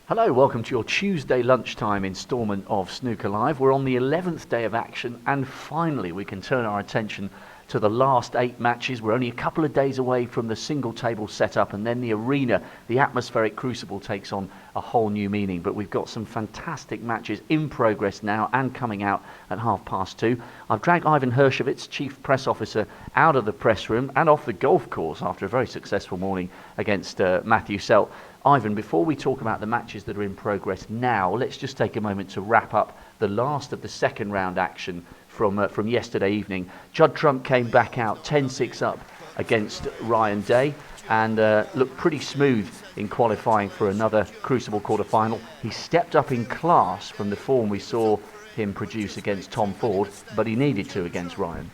Hello, welcome to your Tuesday lunchtime instalment of Snooker Live. We're on the 11th day of action, and finally we can turn our attention to the last 8 matches. We're only a couple of days away from the single table setup, and then the arena, the atmospheric crucible, takes on a whole new meaning. But we've got some fantastic matches in progress now and coming out at 2:30. I've dragged Ivan Hershevitz, Chief Press Officer, out of the press room and off the golf course after a very successful morning against Matthew Selt. Ivan, before we talk about the matches that are in progress now, let's just take a moment to wrap up the last of the second round action from yesterday evening. Judd Trump came back out 10-6 up against Ryan Day and looked pretty smooth in qualifying for another Crucible quarter-final. He stepped up in class from the form we saw him produce against Tom Ford, but he needed to against Ryan.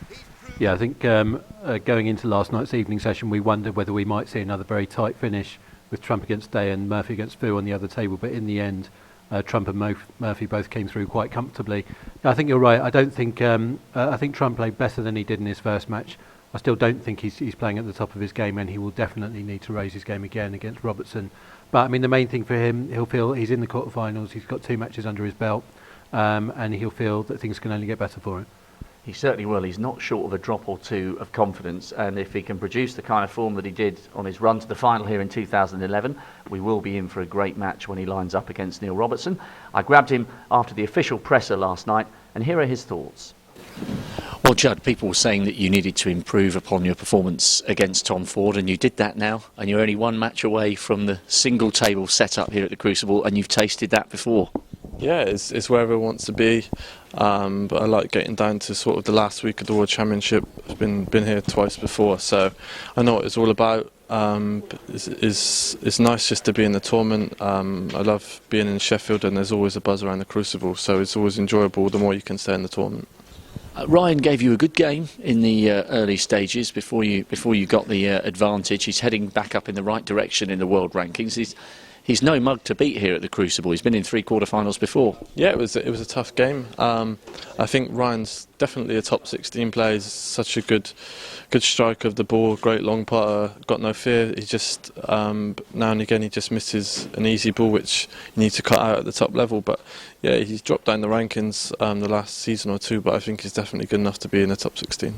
Yeah, I think going into last night's evening session, we wondered whether we might see another very tight finish with Trump against Day and Murphy against Fu on the other table, but in the end Trump and Murphy both came through quite comfortably. I think you're right. I don't think I think Trump played better than he did in his first match. I still don't think he's playing at the top of his game, and he will definitely need to raise his game again against Robertson. But I mean, the main thing for him, he'll feel he's in the quarterfinals, he's got 2 matches under his belt, and he'll feel that things can only get better for him. He certainly will. He's not short of a drop or two of confidence, and if he can produce the kind of form that he did on his run to the final here in 2011, we will be in for a great match when he lines up against Neil Robertson. I grabbed him after the official presser last night, and here are his thoughts. Well, Judd, people were saying that you needed to improve upon your performance against Tom Ford, and you did that now, and you're only 1 match away from the single table setup here at the Crucible, and you've tasted that before. Yeah, it's where everyone wants to be, but I like getting down to sort of the last week of the World Championship. I've been here twice before, so I know what it's all about. It's nice just to be in the tournament. I love being in Sheffield, and there's always a buzz around the Crucible, so it's always enjoyable the more you can stay in the tournament. Ryan gave you a good game in the early stages before you got the advantage. He's heading back up in the right direction in the world rankings. He's no mug to beat here at the Crucible. He's been in 3 quarterfinals before. Yeah, it was a tough game. I think Ryan's definitely a top 16 player. He's such a good striker of the ball, great long putter, got no fear. He just now and again he just misses an easy ball which you need to cut out at the top level. But yeah, he's dropped down the rankings the last season or 2, but I think he's definitely good enough to be in the top 16.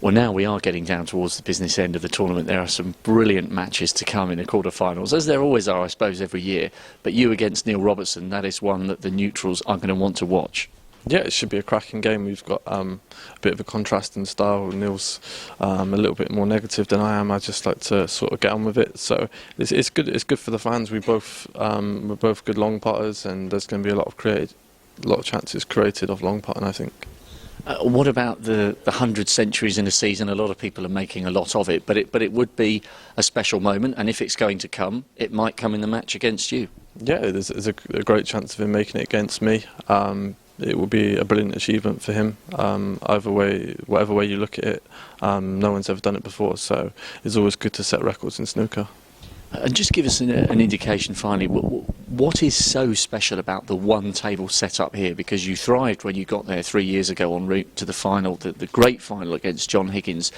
Well, now we are getting down towards the business end of the tournament. There are some brilliant matches to come in the quarterfinals, as there always are, I suppose, every year. But you against Neil Robertson, that is one that the neutrals are going to want to watch. Yeah, it should be a cracking game. We've got a bit of a contrast in style. Neil's a little bit more negative than I am. I just like to sort of get on with it. So it's good. It's good for the fans. We're both good long putters, and there's going to be a lot of chances created of long putting, I think. What about the 100 centuries in a season? A lot of people are making a lot of it, but it would be a special moment, and if it's going to come, it might come in the match against you. Yeah, there's a great chance of him making it against me. It will be a brilliant achievement for him. Either way, whatever way you look at it, no one's ever done it before, so it's always good to set records in snooker. And just give us an indication finally, what is so special about the 1 table setup here? Because you thrived when you got there 3 years ago en route to the final, the great final against John Higgins.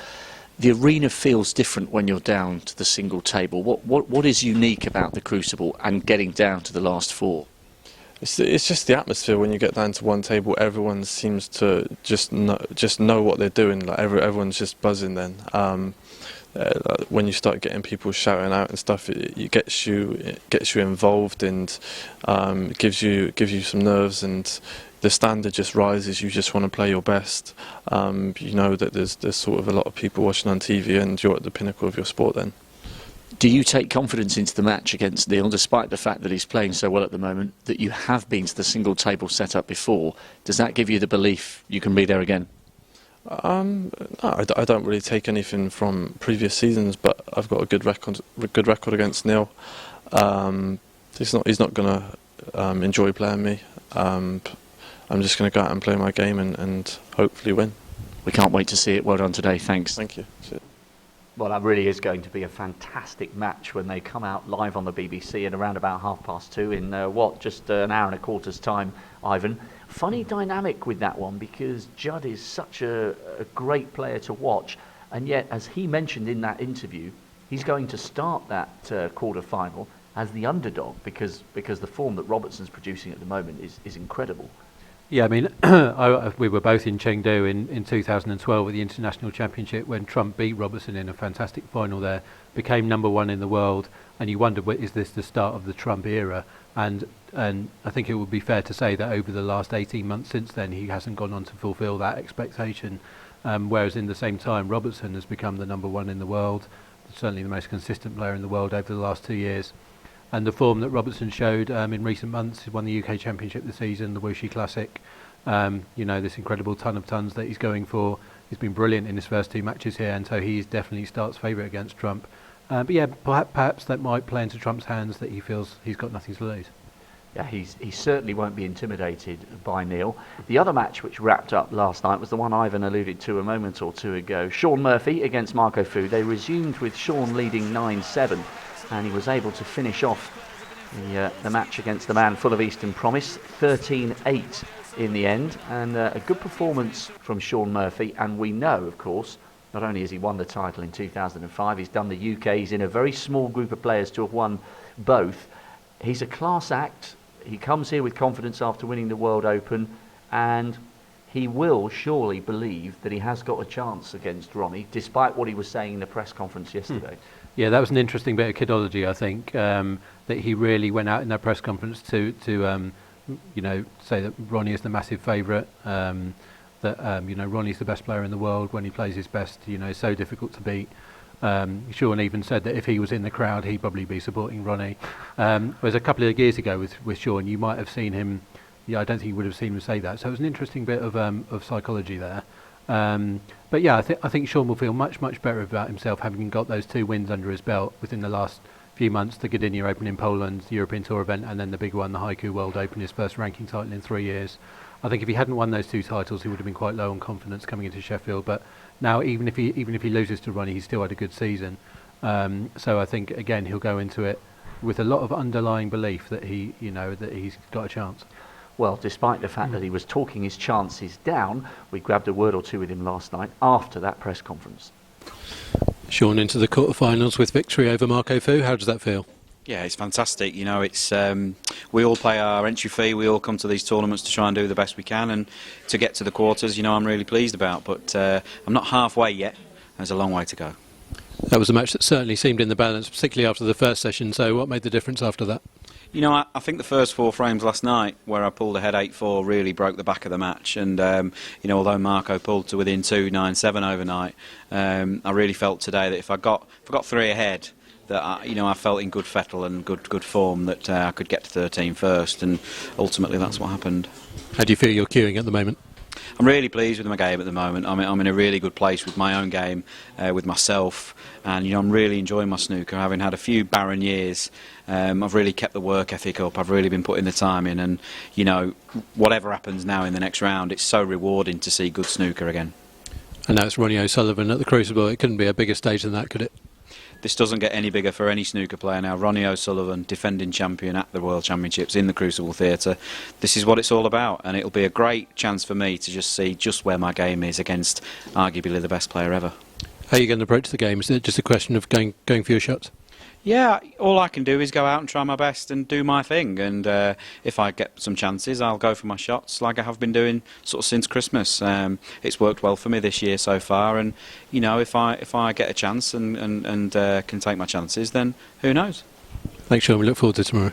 The arena feels different when you're down to the single table. What is unique about the Crucible and getting down to the last 4? It's just the atmosphere when you get down to 1 table. Everyone seems to just know what they're doing. Like everyone's just buzzing then. When you start getting people shouting out and stuff, it gets you involved, and gives you some nerves, and the standard just rises. You just want to play your best. You know that there's sort of a lot of people watching on TV, and you're at the pinnacle of your sport then. Do you take confidence into the match against Neil, despite the fact that he's playing so well at the moment, that you have been to the single table setup before? Does that give you the belief you can be there again? No, I don't really take anything from previous seasons, but I've got a good record against Neil. He's not going to enjoy playing me. I'm just going to go out and play my game and hopefully win. We can't wait to see it. Well done today. Thanks. Thank you. Cheers. Well, that really is going to be a fantastic match when they come out live on the BBC at around about 2:30 in just an hour and a quarter's time, Ivan. Funny dynamic with that one, because Judd is such a great player to watch, and yet, as he mentioned in that interview, he's going to start that quarter-final as the underdog, because the form that Robertson's producing at the moment is incredible. Yeah, I mean, we were both in Chengdu in 2012 at the International Championship when Trump beat Robertson in a fantastic final there, became #1 in the world, and you wondered, is this the start of the Trump era? And I think it would be fair to say that over the last 18 months since then, he hasn't gone on to fulfil that expectation, whereas in the same time, Robertson has become the #1 in the world, certainly the most consistent player in the world over the last 2 years. And the form that Robertson showed in recent months, he won the UK Championship this season, the Wuxi Classic. This incredible ton of tons that he's going for. He's been brilliant in his first 2 matches here, and so he definitely starts favourite against Trump. But yeah, perhaps that might play into Trump's hands, that he feels he's got nothing to lose. Yeah, he certainly won't be intimidated by Neil. The other match which wrapped up last night was the one Ivan alluded to a moment or two ago. Shaun Murphy against Marco Fu. They resumed with Shaun leading 9-7. And he was able to finish off the match against the man full of Eastern promise, 13-8 in the end, and a good performance from Shaun Murphy. And we know, of course, not only has he won the title in 2005, he's done the UK, he's in a very small group of players to have won both. He's a class act. He comes here with confidence after winning the World Open, and he will surely believe that he has got a chance against Ronnie, despite what he was saying in the press conference yesterday. Yeah, that was an interesting bit of kidology, I think, that he really went out in that press conference to say that Ronnie is the massive favourite, Ronnie's the best player in the world when he plays his best, so difficult to beat. Shaun even said that if he was in the crowd, he'd probably be supporting Ronnie. Whereas a couple of years ago with Shaun, you might have seen him, I don't think you would have seen him say that. So it was an interesting bit of psychology there. But yeah, I think Shaun will feel much better about himself, having got those 2 wins under his belt within the last few months: the Gdynia Open in Poland, the European Tour event, and then the big one, the Haiku World Open, his first ranking title in 3 years. I think if he hadn't won those 2 titles, he would have been quite low on confidence coming into Sheffield. But now, even if he loses to Ronnie, he's still had a good season. So I think again he'll go into it with a lot of underlying belief that that he's got a chance. Well, despite the fact that he was talking his chances down, we grabbed a word or two with him last night after that press conference. Shaun into the quarterfinals with victory over Marco Fu. How does that feel? Yeah, it's fantastic. It's we all pay our entry fee. We all come to these tournaments to try and do the best we can, and to get to the quarters, I'm really pleased about. But I'm not halfway yet. There's a long way to go. That was a match that certainly seemed in the balance, particularly after the first session. So what made the difference after that? I think the first 4 frames last night, where I pulled ahead 8-4, really broke the back of the match. And although Marco pulled to within 2, 9-7 overnight, I really felt today that if I got 3 ahead, that I felt in good fettle and good form, that I could get to 13 first, and ultimately that's what happened. How do you feel you're queuing at the moment? I'm really pleased with my game at the moment. I'm in a really good place with my own game, with myself, and I'm really enjoying my snooker. Having had a few barren years, I've really kept the work ethic up. I've really been putting the time in, and whatever happens now in the next round, it's so rewarding to see good snooker again. And now it's Ronnie O'Sullivan at the Crucible. It couldn't be a bigger stage than that, could it? This doesn't get any bigger for any snooker player now. Ronnie O'Sullivan, defending champion at the World Championships in the Crucible Theatre. This is what it's all about, and it'll be a great chance for me to just see just where my game is against arguably the best player ever. How are you going to approach the game? Is it just a question of going for your shots? Yeah, all I can do is go out and try my best and do my thing, and if I get some chances, I'll go for my shots like I have been doing sort of since Christmas. It's worked well for me this year so far, and if I get a chance and can take my chances, then who knows? Thanks, Shaun. We look forward to tomorrow.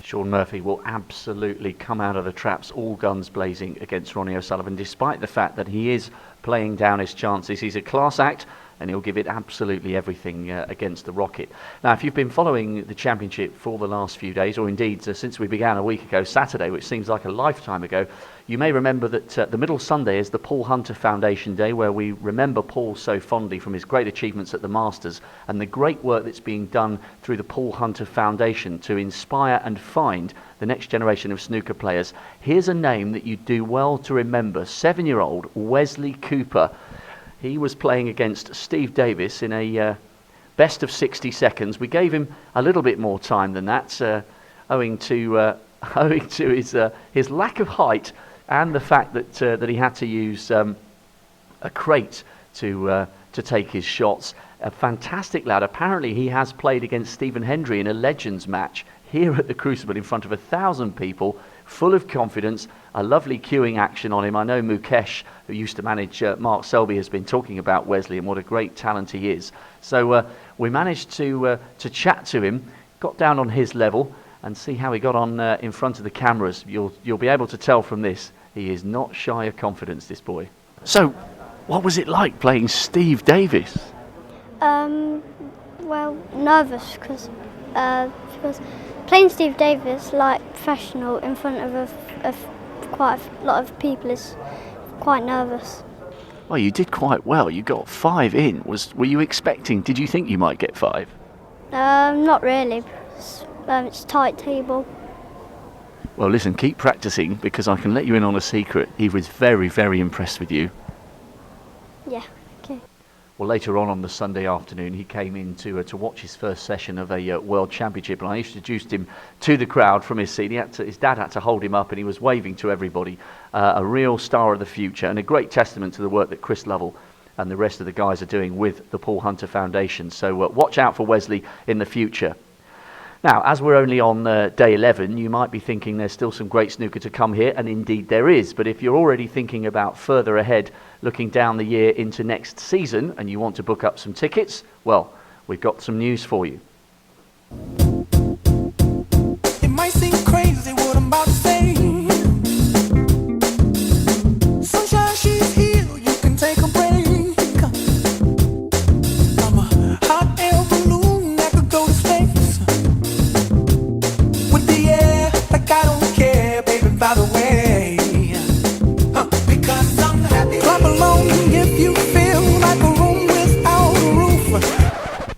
Shaun Murphy will absolutely come out of the traps all guns blazing against Ronnie O'Sullivan, despite the fact that he is playing down his chances. He's a class act, and he'll give it absolutely everything against the Rocket. Now, if you've been following the championship for the last few days, or indeed since we began a week ago, Saturday, which seems like a lifetime ago, you may remember that the middle Sunday is the Paul Hunter Foundation Day, where we remember Paul so fondly from his great achievements at the Masters and the great work that's being done through the Paul Hunter Foundation to inspire and find the next generation of snooker players. Here's a name that you do well to remember: 7-year-old Wesley Cooper. He was playing against Steve Davis in a best of 60 seconds. We gave him a little bit more time than that, owing to his lack of height and the fact that he had to use a crate to take his shots. A fantastic lad. Apparently he has played against Stephen Hendry in a Legends match here at the Crucible in front of 1,000 people, full of confidence, a lovely queuing action on him. I know Mukesh, who used to manage Mark Selby, has been talking about Wesley and what a great talent he is. So we managed to chat to him, got down on his level and see how he got on in front of the cameras. You'll be able to tell from this, he is not shy of confidence, this boy. So, what was it like playing Steve Davis? Well, nervous because playing Steve Davis like professional in front of quite a lot of people is quite nervous. Well, you did quite well. You got 5 in. Were you expecting? Did you think you might get 5? Not really. It's a tight table. Well, listen, keep practicing because I can let you in on a secret. He was very, very impressed with you. Yeah. Okay. Well, later on the Sunday afternoon, he came in to watch his first session of a World Championship, and I introduced him to the crowd from his seat. His dad had to hold him up, and he was waving to everybody. A real star of the future, and a great testament to the work that Chris Lovell and the rest of the guys are doing with the Paul Hunter Foundation. So watch out for Wesley in the future. Now, as we're only on day 11, you might be thinking there's still some great snooker to come here, and indeed there is. But if you're already thinking about further ahead, looking down the year into next season, and you want to book up some tickets, well, we've got some news for you. It might seem crazy what I'm about to say. Sunshine, she's here, you can take a break. I'm a hot air balloon that could go to space. With the air, like I don't care, baby, by the way. Because I'm happy. Clap along if you feel like a room without a roof.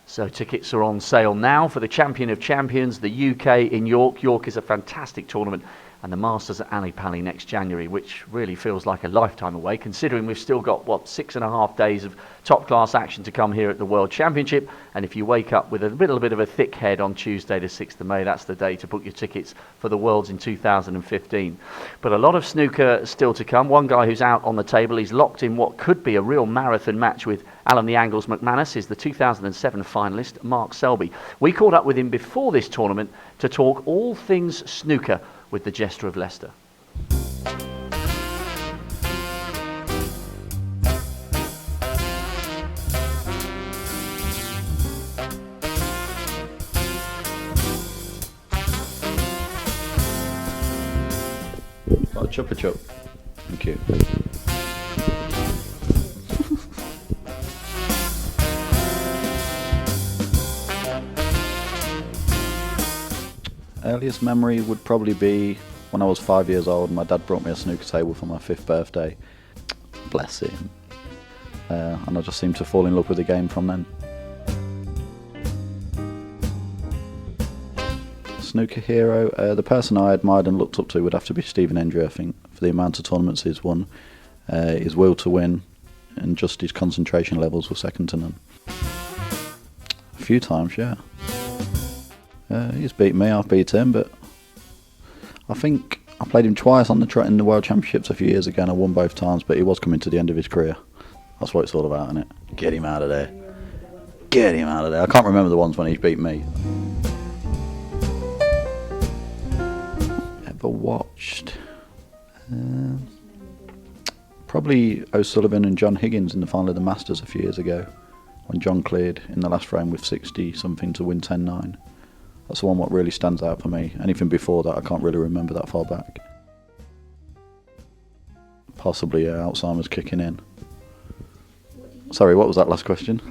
So tickets are on sale now for the Champion of Champions, the UK in York. York is a fantastic tournament, and the Masters at Ali Pali next January, which really feels like a lifetime away, considering we've still got, 6.5 days of top-class action to come here at the World Championship. And if you wake up with a little bit of a thick head on Tuesday the 6th of May, that's the day to book your tickets for the Worlds in 2015. But a lot of snooker still to come. One guy who's out on the table, he's locked in what could be a real marathon match with Alan the Angles McManus, is the 2007 finalist Mark Selby. We caught up with him before this tournament to talk all things snooker with the Jester of Leicester. Oh, chopper chop. Thank you. Earliest memory would probably be when I was 5 years old. My dad brought me a snooker table for my 5th birthday. Bless him. And I just seemed to fall in love with the game from then. Snooker hero, the person I admired and looked up to would have to be Stephen Hendry, I think, for the amount of tournaments he's won, his will to win, and just his concentration levels were second to none. A few times, yeah. He's beat me, I've beat him, but I think I played him twice on in the World Championships a few years ago and I won both times, but he was coming to the end of his career. That's what it's all about, isn't it? Get him out of there. Get him out of there. I can't remember the ones when he's beat me. Ever watched? Probably O'Sullivan and John Higgins in the final of the Masters a few years ago, when John cleared in the last frame with 60 something to win 10-9. That's the one what really stands out for me. Anything before that I can't really remember that far back. Possibly Alzheimer's kicking in. Sorry, what was that last question?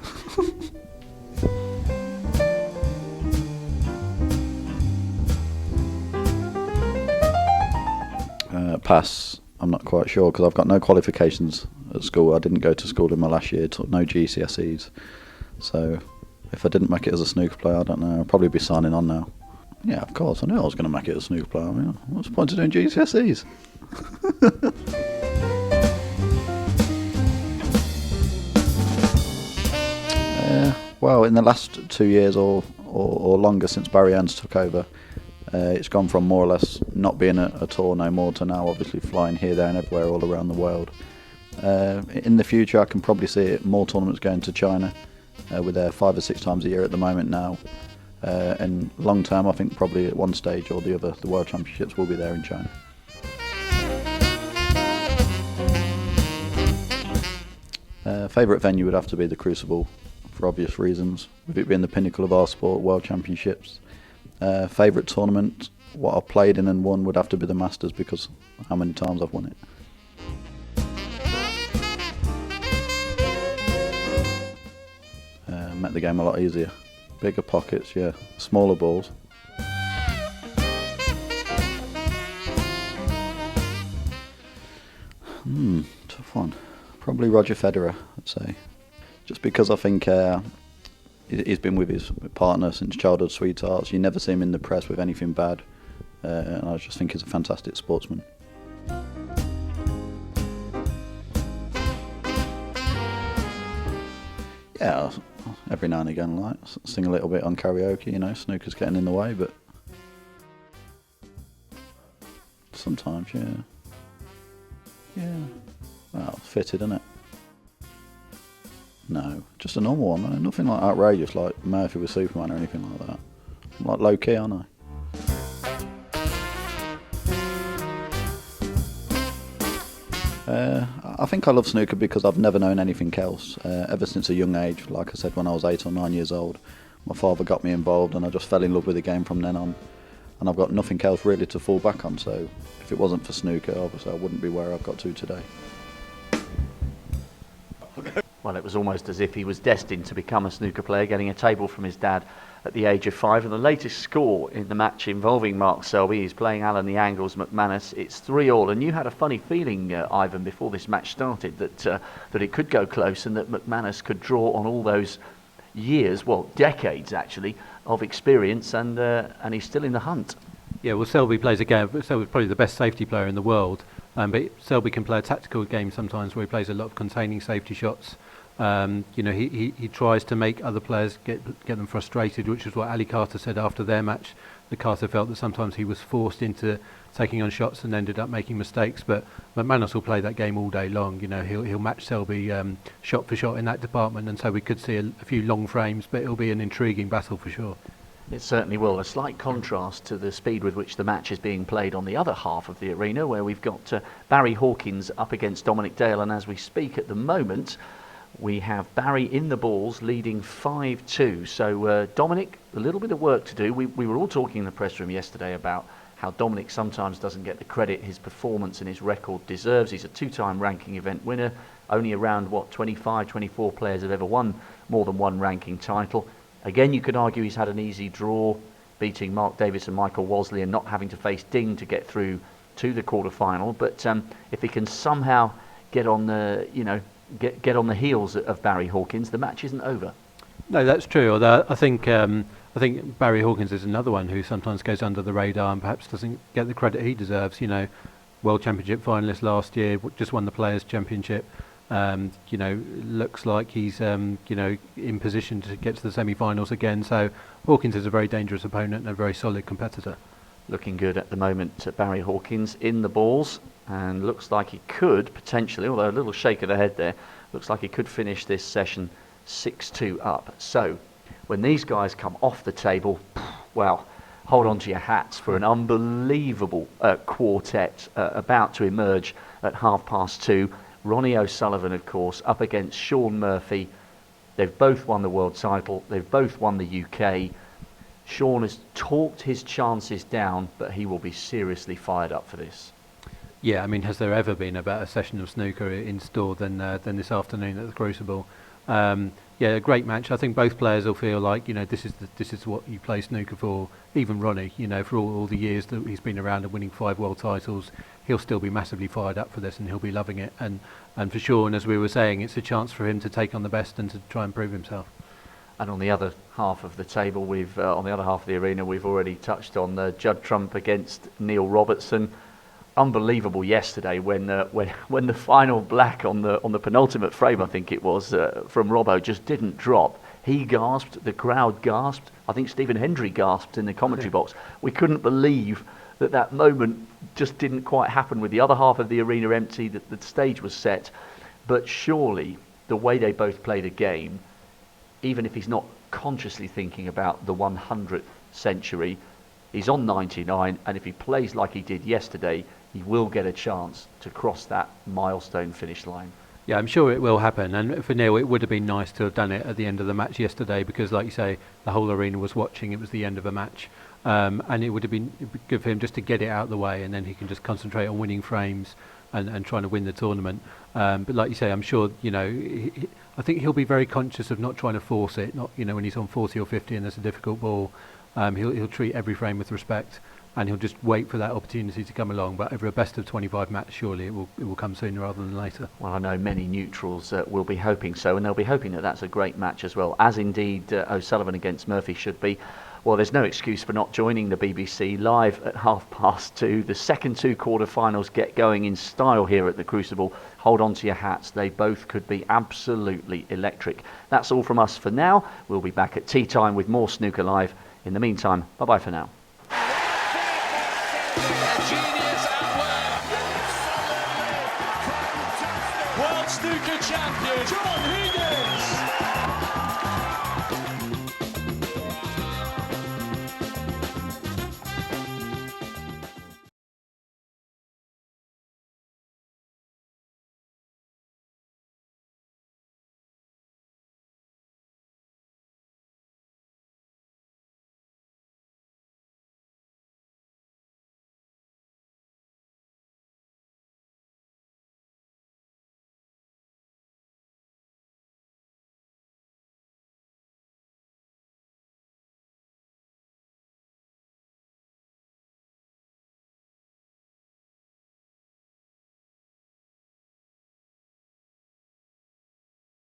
Pass. I'm not quite sure because I've got no qualifications at school. I didn't go to school in my last year, took no GCSEs. So if I didn't make it as a snooker player, I don't know, I'll probably be signing on now. Yeah, of course, I knew I was going to make it as a snooker player. I mean, what's the point of doing GCSEs? Well, in the last 2 years or longer since Barry Owens took over, it's gone from more or less not being a tour no more to now obviously flying here, there and everywhere all around the world. In the future I can probably see more tournaments going to China. We're there 5 or 6 times a year at the moment now. And long term I think probably at one stage or the other the World Championships will be there in China. Favourite venue would have to be the Crucible for obvious reasons, with it being the pinnacle of our sport, World Championships. Favourite tournament, what I've played in and won would have to be the Masters because how many times I've won it. Met the game a lot easier. Bigger pockets, yeah. Smaller balls. Tough one. Probably Roger Federer, I'd say. Just because I think he's been with his partner since childhood sweethearts. You never see him in the press with anything bad. And I just think he's a fantastic sportsman. Yeah, every now and again, like sing a little bit on karaoke. You know, snooker's getting in the way, but sometimes, yeah. Well, fitted, isn't it? No, just a normal one. No, nothing like outrageous, like Murphy with Superman or anything like that. I'm like low key, aren't I? I think I love snooker because I've never known anything else. Ever since a young age, like I said, when I was 8 or 9 years old, my father got me involved and I just fell in love with the game from then on. And I've got nothing else really to fall back on, so if it wasn't for snooker, obviously I wouldn't be where I've got to today. Well, it was almost as if he was destined to become a snooker player, getting a table from his dad at the age of 5. And the latest score in the match involving Mark Selby, he's playing Alan the Angles McManus. It's 3-all, and you had a funny feeling, Ivan, before this match started, that it could go close and that McManus could draw on all those years, well, decades actually, of experience, and he's still in the hunt. Yeah, well, Selby plays a game. Selby's probably the best safety player in the world, but Selby can play a tactical game sometimes where he plays a lot of containing safety shots. He tries to make other players get them frustrated, which is what Ali Carter said after their match. The Carter felt that sometimes he was forced into taking on shots and ended up making mistakes. But McManus will play that game all day long. You know, he'll match Selby shot for shot in that department, and so we could see a few long frames, but it'll be an intriguing battle for sure. It certainly will. A slight contrast to the speed with which the match is being played on the other half of the arena, where we've got Barry Hawkins up against Dominic Dale, and as we speak at the moment, we have Barry in the balls leading 5-2. So Dominic, a little bit of work to do. We were all talking in the press room yesterday about how Dominic sometimes doesn't get the credit his performance and his record deserves. He's a 2-time ranking event winner. Only around, 25, 24 players have ever won more than one ranking title. Again, you could argue he's had an easy draw, beating Mark Davis and Michael Wosley and not having to face Ding to get through to the quarter-final. But if he can somehow get on the, get on the heels of Barry Hawkins, the match isn't over. No, that's true. Although I think Barry Hawkins is another one who sometimes goes under the radar and perhaps doesn't get the credit he deserves. You know, World Championship finalist last year, just won the Players Championship. Looks like he's in position to get to the semi-finals again. So Hawkins is a very dangerous opponent and a very solid competitor. Looking good at the moment, Barry Hawkins in the balls, and looks like he could potentially, although a little shake of the head there, looks like he could finish this session 6-2 up. So when these guys come off the table, well, hold on to your hats for an unbelievable quartet about to emerge at 2:30. Ronnie O'Sullivan, of course, up against Shaun Murphy. They've both won the world title. They've both won the UK. Shaun has talked his chances down, but he will be seriously fired up for this. Yeah, I mean, has there ever been a better session of snooker in store than this afternoon at the Crucible? A great match. I think both players will feel like, this is what you play snooker for. Even Ronnie, for all the years that he's been around and winning 5 world titles, he'll still be massively fired up for this and he'll be loving it. And for Shaun, as we were saying, it's a chance for him to take on the best and to try and prove himself. And on the other half of the table, on the other half of the arena, we've already touched on Judd Trump against Neil Robertson. Unbelievable yesterday when the final black on the penultimate frame, I think it was, from Robbo just didn't drop. He gasped, the crowd gasped. I think Stephen Hendry gasped in the commentary box. We couldn't believe that moment just didn't quite happen with the other half of the arena empty, that the stage was set. But surely the way they both played a game, even if he's not consciously thinking about the 100th century, he's on 99, and if he plays like he did yesterday, he will get a chance to cross that milestone finish line. Yeah, I'm sure it will happen. And for Neil, it would have been nice to have done it at the end of the match yesterday because, like you say, the whole arena was watching. It was the end of a match. And it would have been good for him just to get it out of the way, and then he can just concentrate on winning frames and trying to win the tournament. But like you say, I'm sure, I think he'll be very conscious of not trying to force it. Not, when he's on 40 or 50 and there's a difficult ball, he'll treat every frame with respect, and he'll just wait for that opportunity to come along. But over a best of 25 match, surely it will come sooner rather than later. Well, I know many neutrals will be hoping so, and they'll be hoping that that's a great match as well, as indeed O'Sullivan against Murphy should be. Well, there's no excuse for not joining the BBC live at 2:30. The second two quarterfinals get going in style here at the Crucible. Hold on to your hats. They both could be absolutely electric. That's all from us for now. We'll be back at tea time with more Snooker Live. In the meantime, bye-bye for now.